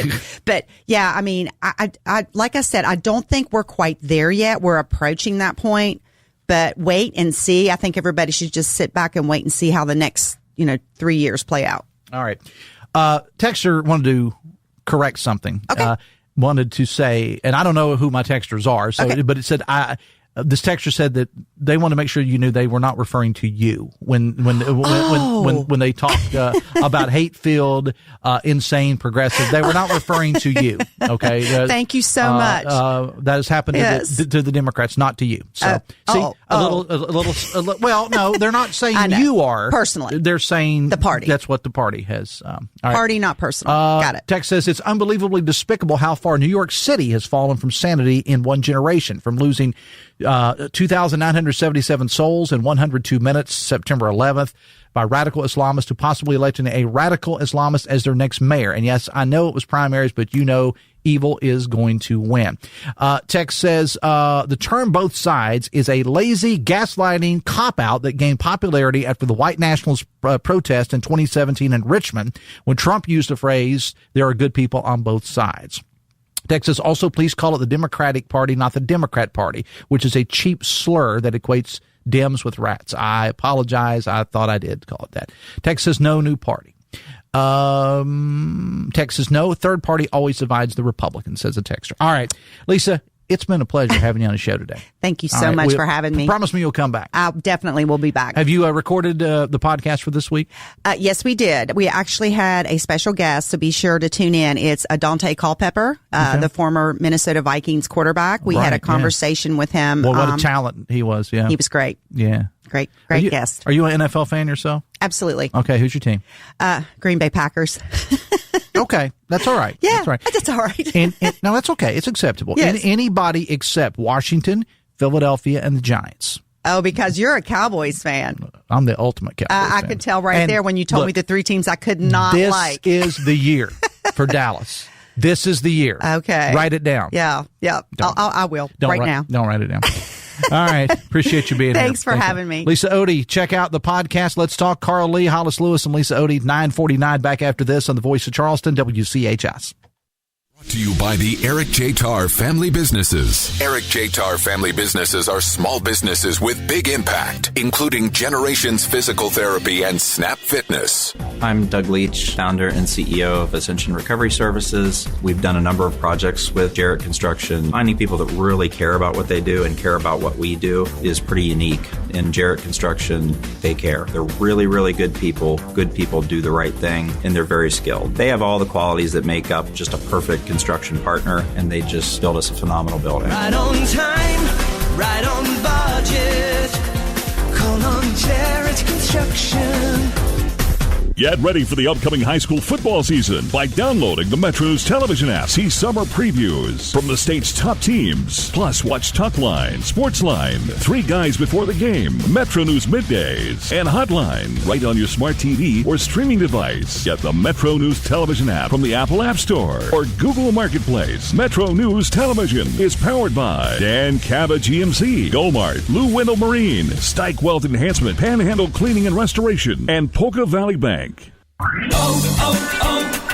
But yeah, I mean, I like I said, I don't think we're quite there yet. We're approaching that point, but wait and see. I think everybody should just sit back and wait and see how the next 3 years play out. All right. Texter wanted to correct something. Okay. Wanted to say, and I don't know who my texters are, but it said this texter said that they want to make sure you knew they were not referring to you when they talked about hate-filled, insane progressive. They were not referring to you. Okay. Thank you so much. That has happened to the Democrats, not to you. So a little. Well, no, they're not saying you are personally. They're saying the party. That's what the party has. All right. Party, not personal. Got it. Text says it's unbelievably despicable how far New York City has fallen from sanity in one generation, from losing 2,977 souls in 102 minutes, September 11th, by radical Islamists to possibly electing a radical Islamist as their next mayor. And yes, I know it was primaries, but evil is going to win. Text says the term both sides is a lazy, gaslighting cop-out that gained popularity after the white nationalist protest in 2017 in Richmond, when Trump used the phrase, there are good people on both sides. Texas, also please call it the Democratic Party, not the Democrat Party, which is a cheap slur that equates Dems with rats. I apologize. I thought I did call it that. Texas, no new party. Texas, no third party always divides the Republicans, says a texter. All right, Lisa, it's been a pleasure having you on the show today. Thank you so much for having me. Promise me you'll come back. I definitely will be back. Have you recorded the podcast for this week? Yes, we did. We actually had a special guest, so be sure to tune in. It's Dante Culpepper, the former Minnesota Vikings quarterback. We had a conversation with him. Well, what a talent he was. Yeah, he was great. Yeah. Great guest. Are you an NFL fan yourself? Absolutely. Okay, who's your team? Green Bay Packers. Okay, that's all right. Yeah, that's right. That's all right. No, that's okay. It's acceptable. Yes. Anybody except Washington, Philadelphia, and the Giants. Oh, because you're a Cowboys fan. I'm the ultimate Cowboys fan. I could tell there when you told me the three teams I could not like. This is the year for Dallas. This is the year. Okay. Write it down. Yeah. I will now. Don't write it down. All right. Appreciate you being here. Thanks for having me. Lisa Otey, check out the podcast. Let's talk. Carl Lee, Hollis Lewis, and Lisa Otey, 9:49. Back after this on the Voice of Charleston, WCHS. Brought to you by the Eric J. Tarr Family Businesses. Eric J. Tarr Family Businesses are small businesses with big impact, including Generations Physical Therapy and Snap Fitness. I'm Doug Leach, founder and CEO of Ascension Recovery Services. We've done a number of projects with Jarrett Construction. Finding people that really care about what they do and care about what we do is pretty unique. In Jarrett Construction, they care. They're really, really good people. Good people do the right thing, and they're very skilled. They have all the qualities that make up just a perfect construction partner, and they just built us a phenomenal building. Right on time, right on budget. Call on Jarrett Construction. Get ready for the upcoming high school football season by downloading the Metro News television app. See summer previews from the state's top teams. Plus, watch Talkline, Sportsline, 3 Guys Before the Game, Metro News Middays, and Hotline right on your smart TV or streaming device. Get the Metro News television app from the Apple App Store or Google Marketplace. Metro News Television is powered by Dan Cava GMC, Go-Mart, Lou Wendell Marine, Stike Wealth Enhancement, Panhandle Cleaning and Restoration, and Polka Valley Bank.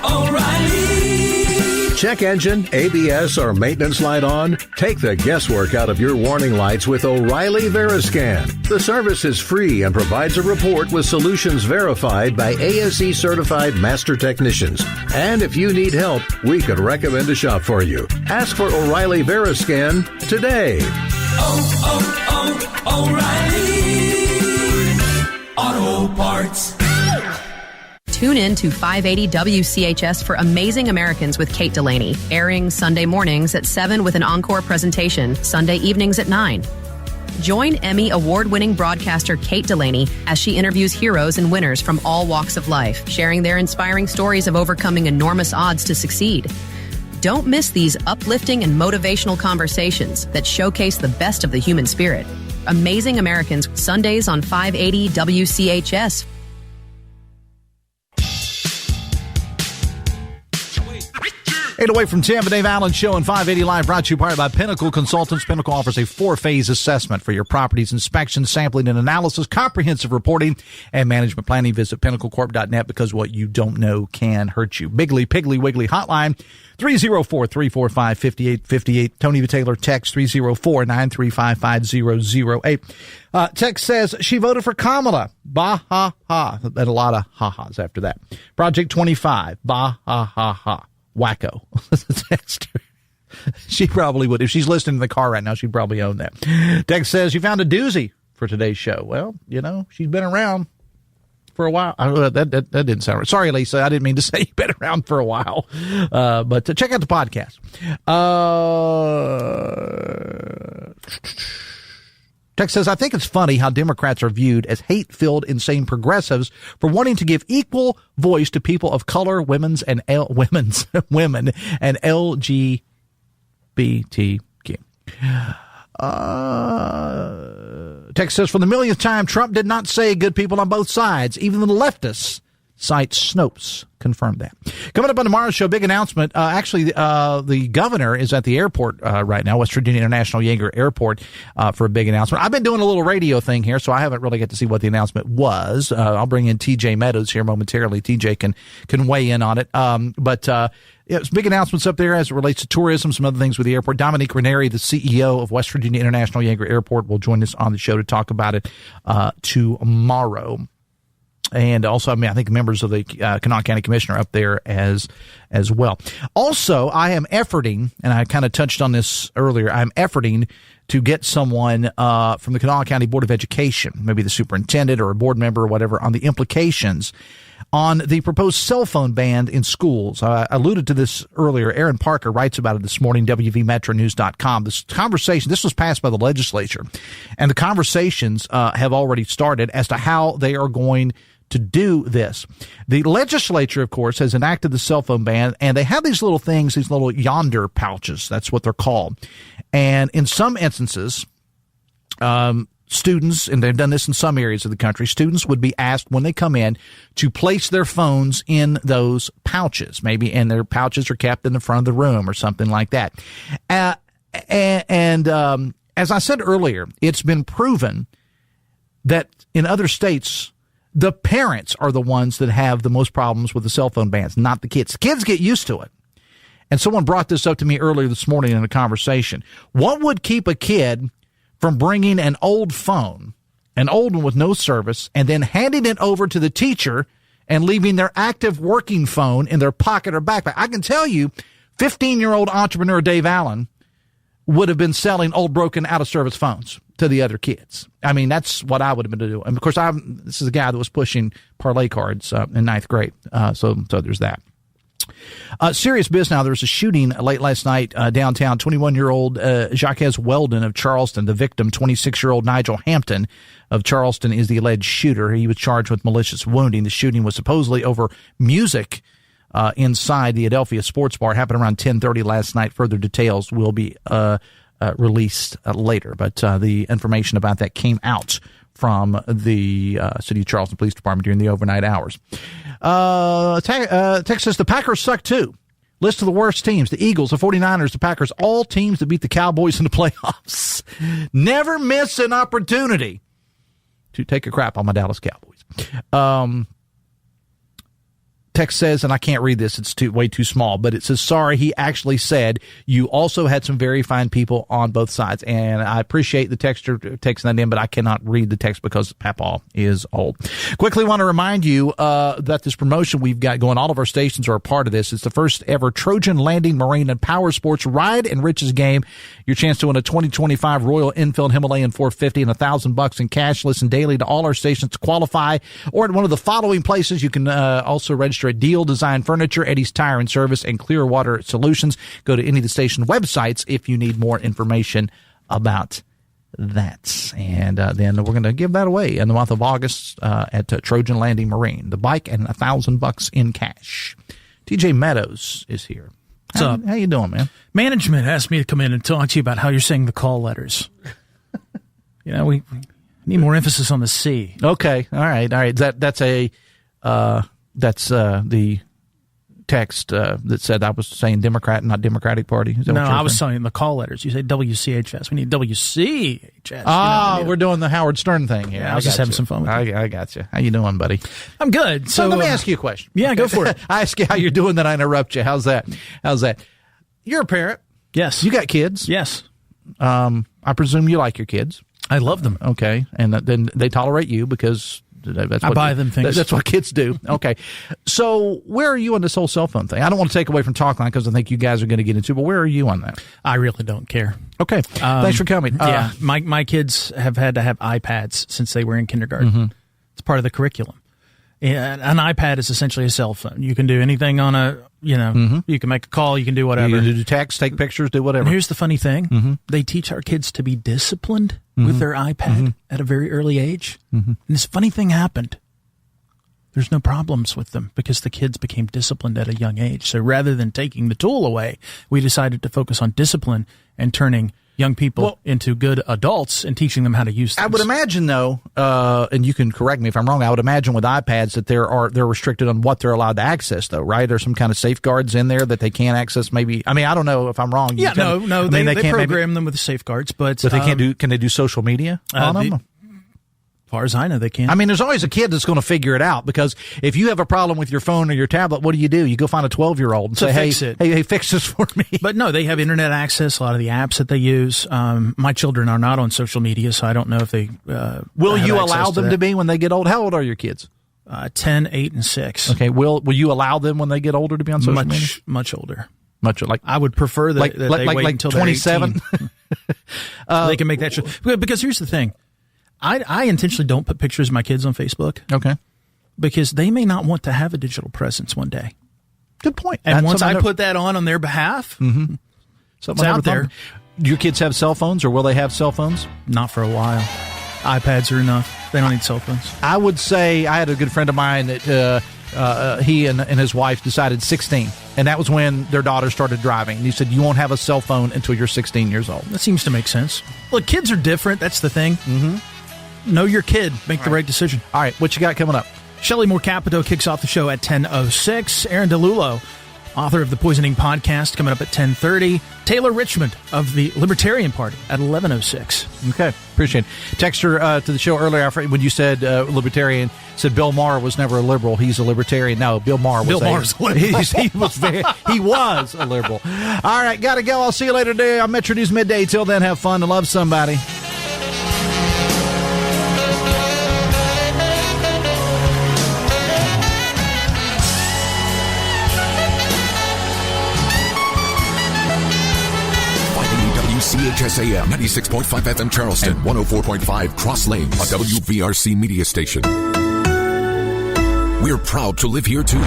O'Reilly. Check engine, ABS, or maintenance light on? Take the guesswork out of your warning lights with O'Reilly Veriscan. The service is free and provides a report with solutions verified by ASE certified master technicians. And if you need help, we could recommend a shop for you. Ask for O'Reilly Veriscan today. O'Reilly Auto Parts. Tune in to 580 WCHS for Amazing Americans with Kate Delaney, airing Sunday mornings at 7 with an encore presentation, Sunday evenings at 9. Join Emmy award-winning broadcaster Kate Delaney as she interviews heroes and winners from all walks of life, sharing their inspiring stories of overcoming enormous odds to succeed. Don't miss these uplifting and motivational conversations that showcase the best of the human spirit. Amazing Americans, Sundays on 580 WCHS. 8 from 10, the Dave Allen Show on 580 Live, brought to you partly by Pinnacle Consultants. Pinnacle offers a 4-phase assessment for your property's inspection, sampling, and analysis, comprehensive reporting, and management planning. Visit pinnaclecorp.net, because what you don't know can hurt you. Biggly, Piggly, Wiggly hotline, 304-345-5858. Tony Taylor text 304-935-5008. Text says she voted for Kamala. Bah ha ha. And a lot of ha-has after that. Project 25. Bah ha ha ha. Wacko. Text. She probably would. If she's listening in the car right now, she'd probably own that. Text says, you found a doozy for today's show. Well, you know, she's been around for a while. That didn't sound right. Sorry, Lisa. I didn't mean to say you've been around for a while. But check out the podcast. Text says, I think it's funny how Democrats are viewed as hate-filled, insane progressives for wanting to give equal voice to people of color, women, and LGBTQ. Text says, for the millionth time, Trump did not say good people on both sides. Even the leftists cite Snopes. Confirmed that. Coming up on tomorrow's show, big announcement. The governor is at the airport right now, West Virginia International Yeager Airport, for a big announcement. I've been doing a little radio thing here, so I haven't really got to see what the announcement was. I'll bring in TJ Meadows here momentarily. TJ can weigh in on it. It's big announcements up there as it relates to tourism, some other things with the airport. Dominique Ranieri, the CEO of West Virginia International Yeager Airport, will join us on the show to talk about it tomorrow. And also, I think members of the Kanawha County Commissioner up there as well. Also, I am efforting, and I kind of touched on this earlier, I'm efforting to get someone from the Kanawha County Board of Education, maybe the superintendent or a board member or whatever, on the implications on the proposed cell phone ban in schools. I alluded to this earlier. Aaron Parker writes about it this morning, WVMetroNews.com. This was passed by the legislature, and the conversations have already started as to how they are going to do this. The legislature, of course, has enacted the cell phone ban, and they have these little things, these little yonder pouches. That's what they're called. And in some instances, students, and they've done this in some areas of the country, students would be asked when they come in to place their phones in those pouches, maybe, and their pouches are kept in the front of the room or something like that. As I said earlier, it's been proven that in other states, the parents are the ones that have the most problems with the cell phone bans, not the kids. Kids get used to it. And someone brought this up to me earlier this morning in a conversation. What would keep a kid from bringing an old phone, an old one with no service, and then handing it over to the teacher and leaving their active working phone in their pocket or backpack? I can tell you, 15-year-old entrepreneur Dave Allen would have been selling old, broken, out-of-service phones to the other kids. I mean, that's what I would have been doing. And of course, this is a guy that was pushing parlay cards in ninth grade. So there's that. Serious biz now. There was a shooting late last night downtown. 21-year-old Jacques Weldon of Charleston. The victim, 26-year-old Nigel Hampton of Charleston, is the alleged shooter. He was charged with malicious wounding. The shooting was supposedly over music inside the Adelphia Sports Bar. It happened around 10:30 last night. Further details will be released later. But the information about that came out from the City of Charleston Police Department during the overnight hours. Texas, the Packers suck too. List of the worst teams: the Eagles, the 49ers, the Packers, all teams that beat the Cowboys in the playoffs. Never miss an opportunity to take a crap on my Dallas Cowboys. Text says, and I can't read this, it's way too small, but it says, sorry, he actually said you also had some very fine people on both sides. And I appreciate the texter texting that in, but I cannot read the text because Papa is old. Quickly want to remind you that this promotion we've got going, all of our stations are a part of this. It's the first ever Trojan Landing Marine and Power Sports Ride and Riches game. Your chance to win a 2025 Royal Enfield Himalayan 450 and $1,000 in cash. Listen daily to all our stations to qualify, or at one of the following places. You can also register at Deal Design Furniture, Eddie's Tire and Service, and Clearwater Solutions. Go to any of the station websites if you need more information about that. And then we're going to give that away in the month of August at Trojan Landing Marine. The bike and $1,000 in cash. TJ Meadows is here. What's up? How you doing, man? Management asked me to come in and talk to you about how you're saying the call letters. We need more emphasis on the C. Okay. All right. That's the text that said I was saying Democrat, not Democratic Party. No, I was saying the call letters. You say WCHS. We need WCHS. Oh, we're doing the Howard Stern thing here. Yeah, I was just having some fun with you. I got you. How you doing, buddy? I'm good. So let me ask you a question. Yeah, go for it. I ask you how you're doing, then I interrupt you. How's that? You're a parent. Yes. You got kids. Yes. I presume you like your kids. I love them. Okay. And then they tolerate you because that's I buy them things. That's what kids do. Okay. So where are you on this whole cell phone thing? I don't want to take away from Talkline because I think you guys are going to get into it, but where are you on that? I really don't care. Okay. Thanks for coming. Yeah. My kids have had to have iPads since they were in kindergarten. Mm-hmm. It's part of the curriculum. And an iPad is essentially a cell phone. You can do anything on you can make a call, you can do whatever. You can do text, take pictures, do whatever. And here's the funny thing. They teach our kids to be disciplined with their iPad at a very early age. And this funny thing happened. There's no problems with them because the kids became disciplined at a young age. So rather than taking the tool away, we decided to focus on discipline and turning young people into good adults and teaching them how to use things. I would imagine, though, and you can correct me if I'm wrong, I would imagine with iPads that they're restricted on what they're allowed to access, though, right? There's some kind of safeguards in there that they can't access. Maybe I don't know if I'm wrong. Yeah, no, they can't program them with safeguards, but they can't do. Can they do social media on them? As far as I know, they can. There's always a kid that's going to figure it out because if you have a problem with your phone or your tablet, what do? You go find a 12-year-old and say, hey, fix this for me. But no, they have internet access, a lot of the apps that they use. My children are not on social media, so I don't know if they will you allow them to be when they get old? How old are your kids? 10, 8, and 6. Okay, will you allow them when they get older to be on social media? Much older. I would prefer that they wait until 27. They can make that show. Because here's the thing. I intentionally don't put pictures of my kids on Facebook. Okay. Because they may not want to have a digital presence one day. Good point. And once I put that on their behalf, it's out there. Do your kids have cell phones or will they have cell phones? Not for a while. iPads are enough. They don't need cell phones. I would say I had a good friend of mine that he and his wife decided 16. And that was when their daughter started driving. And he said, you won't have a cell phone until you're 16 years old. That seems to make sense. Look, kids are different. That's the thing. Know your kid. Make the right decision. All right. What you got coming up? Shelley Moore Capito kicks off the show at 10:06. Aaron DeLulo, author of the Poisoning Podcast, coming up at 10:30. Taylor Richmond of the Libertarian Party at 11:06. Okay. Appreciate it. Texter to the show earlier when you said Libertarian, said Bill Maher was never a liberal. He's a Libertarian. No, Bill Maher was Maher's a liberal. He was a liberal. All right. Got to go. I'll see you later today on Metro News Midday. Till then, have fun and love somebody. WCHS AM 96.5 FM Charleston and 104.5 Cross Lanes, a WVRC media station. We're proud to live here too.